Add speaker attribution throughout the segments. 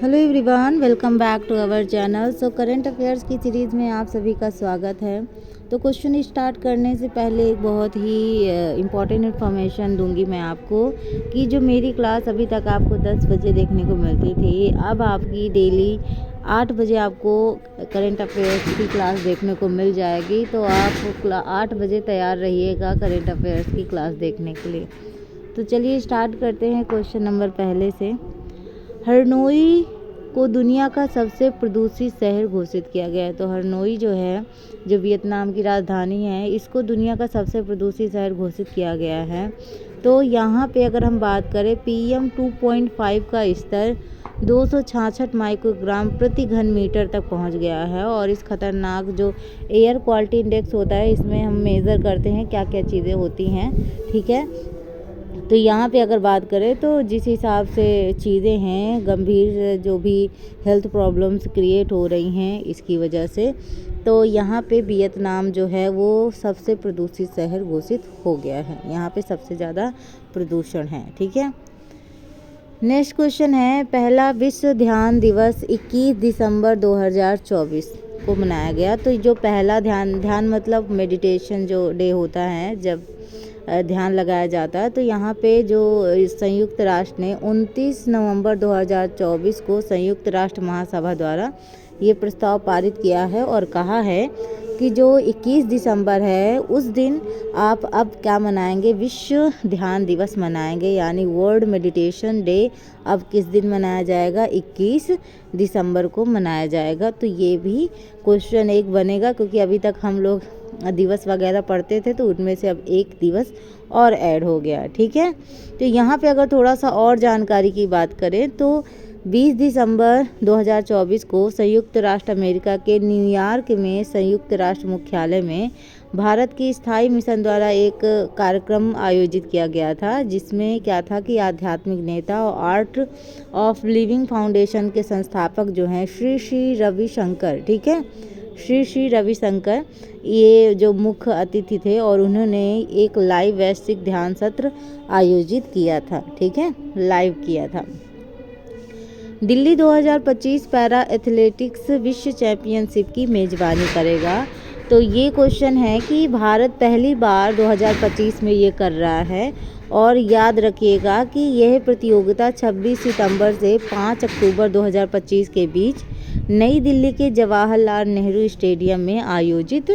Speaker 1: Hello everyone, welcome back to our channel. Current affairs की series में आप सभी का स्वागत है। तो क्वेश्चन स्टार्ट करने से पहले एक बहुत ही इम्पॉर्टेंट इन्फॉर्मेशन दूंगी मैं आपको कि जो मेरी क्लास अभी तक आपको 10 बजे देखने को मिलती थी, अब आपकी डेली 8 बजे आपको करंट अफेयर्स की क्लास देखने को मिल जाएगी। तो आप 8 बजे तैयार रहिएगा करंट अफेयर्स की क्लास देखने के लिए। तो चलिए स्टार्ट करते हैं क्वेश्चन नंबर पहले से। हनोई को दुनिया का सबसे प्रदूषित शहर घोषित किया गया है। तो हनोई जो है, जो वियतनाम की राजधानी है, इसको दुनिया का सबसे प्रदूषित शहर घोषित किया गया है। तो यहाँ पे अगर हम बात करें, PM 2.5 का स्तर 266 माइक्रोग्राम प्रति घन मीटर तक पहुँच गया है। और इस खतरनाक जो एयर क्वालिटी इंडेक्स होता है, इसमें हम मेज़र करते हैं क्या क्या चीज़ें होती हैं, ठीक है। तो यहाँ पे अगर बात करें तो जिस हिसाब से चीज़ें हैं, गंभीर जो भी हेल्थ प्रॉब्लम्स क्रिएट हो रही हैं इसकी वजह से, तो यहाँ पे वियतनाम जो है वो सबसे प्रदूषित शहर घोषित हो गया है। यहाँ पे सबसे ज़्यादा प्रदूषण है, ठीक है। नेक्स्ट क्वेश्चन है, पहला विश्व ध्यान दिवस 21 दिसंबर 2024 को मनाया गया। तो जो पहला ध्यान मतलब मेडिटेशन जो डे होता है, जब ध्यान लगाया जाता है, तो यहाँ पे जो संयुक्त राष्ट्र ने 29 नवंबर 2024 को संयुक्त राष्ट्र महासभा द्वारा ये प्रस्ताव पारित किया है और कहा है कि जो 21 दिसंबर है उस दिन आप अब क्या मनाएंगे, विश्व ध्यान दिवस मनाएंगे, यानी वर्ल्ड मेडिटेशन डे अब किस दिन मनाया जाएगा, 21 दिसंबर को मनाया जाएगा। तो ये भी क्वेश्चन एक बनेगा, क्योंकि अभी तक हम लोग दिवस वगैरह पढ़ते थे, तो उनमें से अब एक दिवस और ऐड हो गया, ठीक है। तो यहाँ पे अगर थोड़ा सा और जानकारी की बात करें तो 20 दिसंबर 2024 को संयुक्त राष्ट्र अमेरिका के न्यूयॉर्क में संयुक्त राष्ट्र मुख्यालय में भारत की स्थायी मिशन द्वारा एक कार्यक्रम आयोजित किया गया था, जिसमें क्या था कि आध्यात्मिक नेता और आर्ट ऑफ लिविंग फाउंडेशन के संस्थापक जो हैं श्री श्री रविशंकर, ठीक है, श्री श्री रविशंकर, ये जो मुख्य अतिथि थे और उन्होंने एक लाइव वैश्विक ध्यान सत्र आयोजित किया था, ठीक है, लाइव किया था। दिल्ली 2025 पैरा एथलेटिक्स विश्व चैंपियनशिप की मेज़बानी करेगा। तो ये क्वेश्चन है कि भारत पहली बार 2025 में ये कर रहा है, और याद रखिएगा कि यह प्रतियोगिता 26 सितंबर से 5 अक्टूबर 2025 के बीच नई दिल्ली के जवाहरलाल नेहरू स्टेडियम में आयोजित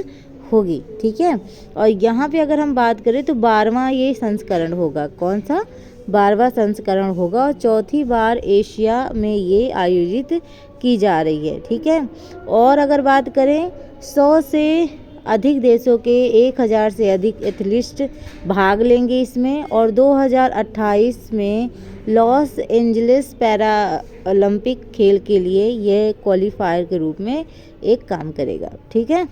Speaker 1: होगी, ठीक है। और यहाँ पे अगर हम बात करें तो 12वां ये संस्करण होगा। कौन सा? 12वां संस्करण होगा, और चौथी बार एशिया में ये आयोजित की जा रही है, ठीक है। और अगर बात करें 100 से अधिक देशों के 1000 से अधिक एथलीट भाग लेंगे इसमें, और 2028 में लॉस एंजलिस पैरा ओलंपिक खेल के लिए यह क्वालिफायर के रूप में एक काम करेगा, ठीक है।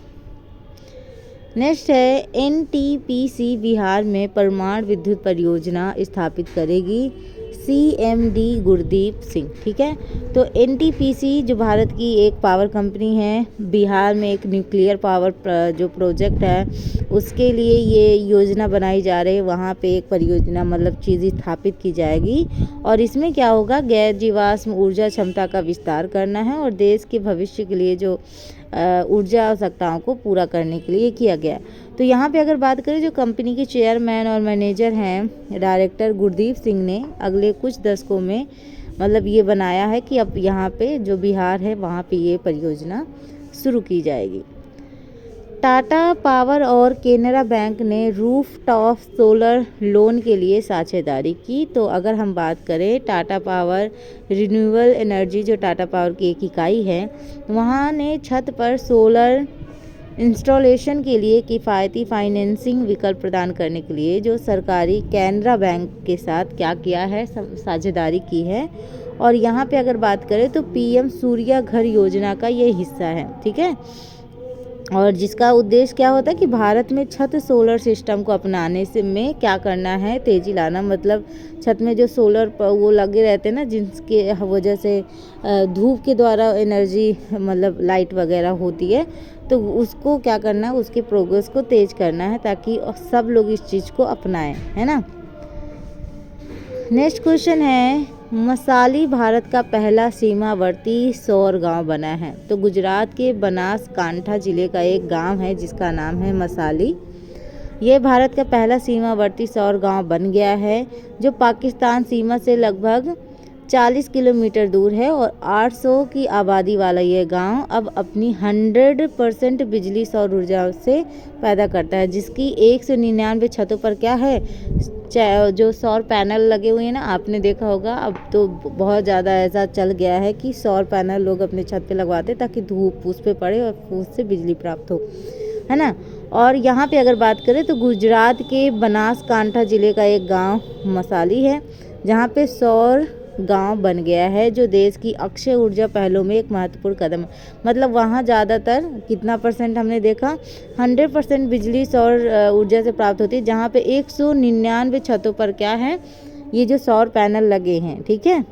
Speaker 1: नेक्स्ट है, NTPC बिहार में परमाणु विद्युत परियोजना स्थापित करेगी, CMD गुरदीप सिंह, ठीक है। तो NTPC जो भारत की एक पावर कंपनी है, बिहार में एक न्यूक्लियर पावर जो प्रोजेक्ट है उसके लिए ये योजना बनाई जा रही है। वहाँ पे एक परियोजना मतलब चीज़ स्थापित की जाएगी, और इसमें क्या होगा, गैर जीवाश्म ऊर्जा क्षमता का विस्तार करना है और देश के भविष्य के लिए जो ऊर्जा आवश्यकताओं को पूरा करने के लिए किया गया। तो यहाँ पे अगर बात करें, जो कंपनी के चेयरमैन और मैनेजर हैं डायरेक्टर गुरदीप सिंह ने अगले कुछ दशकों में मतलब ये बनाया है कि अब यहाँ पे जो बिहार है वहाँ पे ये परियोजना शुरू की जाएगी। टाटा पावर और केनरा बैंक ने रूफटॉप सोलर लोन के लिए साझेदारी की। तो अगर हम बात करें, टाटा पावर रिन्यूएबल एनर्जी जो टाटा पावर की एक इकाई है, वहाँ ने छत पर सोलर इंस्टॉलेशन के लिए किफ़ायती फाइनेंसिंग विकल्प प्रदान करने के लिए जो सरकारी कैनरा बैंक के साथ क्या किया है, साझेदारी की है। और यहाँ पे अगर बात करें तो PM सूर्या घर योजना का ये हिस्सा है, ठीक है। और जिसका उद्देश्य क्या होता है कि भारत में छत सोलर सिस्टम को अपनाने से में क्या करना है, तेज़ी लाना। मतलब छत में जो सोलर वो लगे रहते हैं ना, जिसके वजह से धूप के द्वारा एनर्जी मतलब लाइट वगैरह होती है, तो उसको क्या करना है, उसके प्रोग्रेस को तेज़ करना है ताकि सब लोग इस चीज़ को अपनाएं, है ना। नेक्स्ट क्वेश्चन है, मसाली भारत का पहला सीमावर्ती सौर गांव बना है। तो गुजरात के बनासकांठा जिले का एक गांव है जिसका नाम है मसाली। ये भारत का पहला सीमावर्ती सौर गांव बन गया है जो पाकिस्तान सीमा से लगभग 40 किलोमीटर दूर है और 800 की आबादी वाला ये गांव अब अपनी 100% बिजली सौर ऊर्जा से पैदा करता है, जिसकी 199 छतों पर क्या है, जो सौर पैनल लगे हुए हैं ना, आपने देखा होगा। अब तो बहुत ज़्यादा ऐसा चल गया है कि सौर पैनल लोग अपने छत पे लगवाते ताकि धूप उस पे पड़े और उससे बिजली प्राप्त हो, है ना। और यहाँ पे अगर बात करें तो गुजरात के बनासकांठा ज़िले का एक गांव मसाली है जहाँ पे सौर गांव बन गया है, जो देश की अक्षय ऊर्जा पहलों में एक महत्वपूर्ण कदम है। मतलब वहाँ ज़्यादातर कितना परसेंट हमने देखा, 100% बिजली सौर ऊर्जा से प्राप्त होती है, जहाँ पे 199 छतों पर क्या है, ये जो सौर पैनल लगे हैं। ठीक है,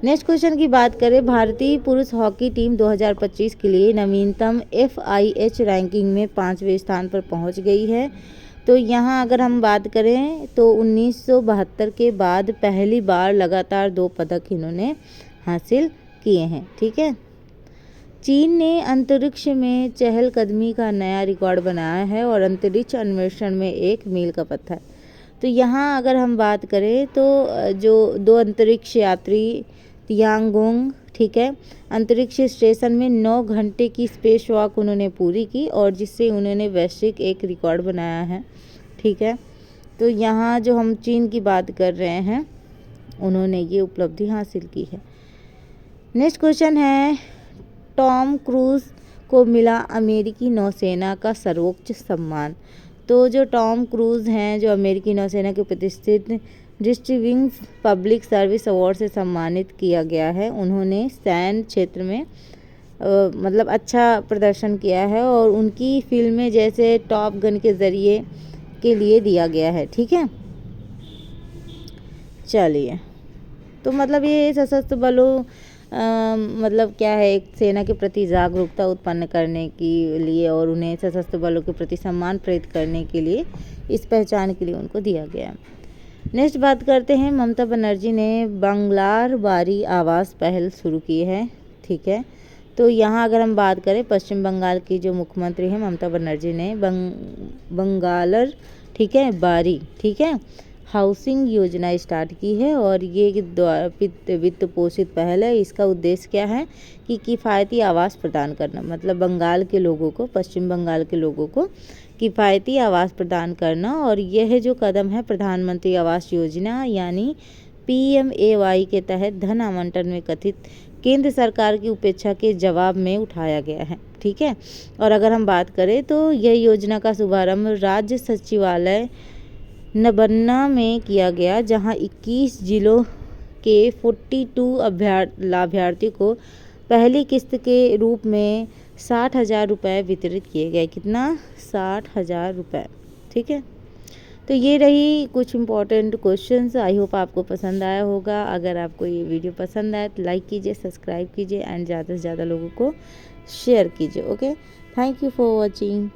Speaker 1: नेक्स्ट क्वेश्चन की बात करें, भारतीय पुरुष हॉकी टीम 2025 के लिए नवीनतम FIH रैंकिंग में 5वें स्थान पर पहुंच गई है। तो यहाँ अगर हम बात करें तो 1972 के बाद पहली बार लगातार 2 पदक इन्होंने हासिल किए हैं। ठीक है, चीन ने अंतरिक्ष में चहलकदमी का नया रिकॉर्ड बनाया है और अंतरिक्ष अन्वेषण में एक मील का पत्थर। तो यहाँ अगर हम बात करें तो जो 2 अंतरिक्ष यात्री तियांगोंग, ठीक है, अंतरिक्ष स्टेशन में 9 घंटे की स्पेस वॉक उन्होंने पूरी की और जिससे उन्होंने वैश्विक एक रिकॉर्ड बनाया है। ठीक है, तो यहाँ जो हम चीन की बात कर रहे हैं, उन्होंने ये उपलब्धि हासिल की है। नेक्स्ट क्वेश्चन है, टॉम क्रूज को मिला अमेरिकी नौसेना का सर्वोच्च सम्मान। तो जो टॉम क्रूज हैं, जो अमेरिकी नौसेना के प्रतिष्ठित डिस्टिंग्विश्ड पब्लिक सर्विस अवार्ड से सम्मानित किया गया है। उन्होंने सैन्य क्षेत्र में मतलब अच्छा प्रदर्शन किया है और उनकी फिल्में जैसे टॉप गन के ज़रिए के लिए दिया गया है। ठीक है, चलिए, तो मतलब ये सशस्त्र बलों मतलब क्या है, एक सेना के प्रति जागरूकता उत्पन्न करने के लिए और उन्हें सशस्त्र बलों के प्रति सम्मान प्रेरित करने के लिए, इस पहचान के लिए उनको दिया गया है। नेक्स्ट बात करते हैं, ममता बनर्जी ने बंगलार बारी आवास पहल शुरू की है। ठीक है, तो यहाँ अगर हम बात करें, पश्चिम बंगाल की जो मुख्यमंत्री हैं ममता बनर्जी ने बंगालर, ठीक है, बारी, ठीक है, हाउसिंग योजना स्टार्ट की है और ये वित्त पोषित पहल है। इसका उद्देश्य क्या है कि किफ़ायती आवास प्रदान करना, मतलब बंगाल के लोगों को, पश्चिम बंगाल के लोगों को किफ़ायती आवास प्रदान करना। और यह जो कदम है प्रधानमंत्री आवास योजना यानी PMAY के तहत धन आवंटन में कथित केंद्र सरकार की उपेक्षा के जवाब में उठाया गया है। ठीक है, और अगर हम बात करें तो यह योजना का शुभारंभ राज्य सचिवालय नबन्ना में किया गया, जहां 21 जिलों के 42 लाभार्थियों को पहली किस्त के रूप में 60,000 रुपये वितरित किए गए। कितना? 60,000 रुपये। ठीक है, तो ये रही कुछ इम्पोर्टेंट क्वेश्चंस। आई होप आपको पसंद आया होगा। अगर आपको ये वीडियो पसंद आए तो लाइक कीजिए, सब्सक्राइब कीजिए एंड ज़्यादा से ज़्यादा लोगों को शेयर कीजिए। Okay, thank you for watching.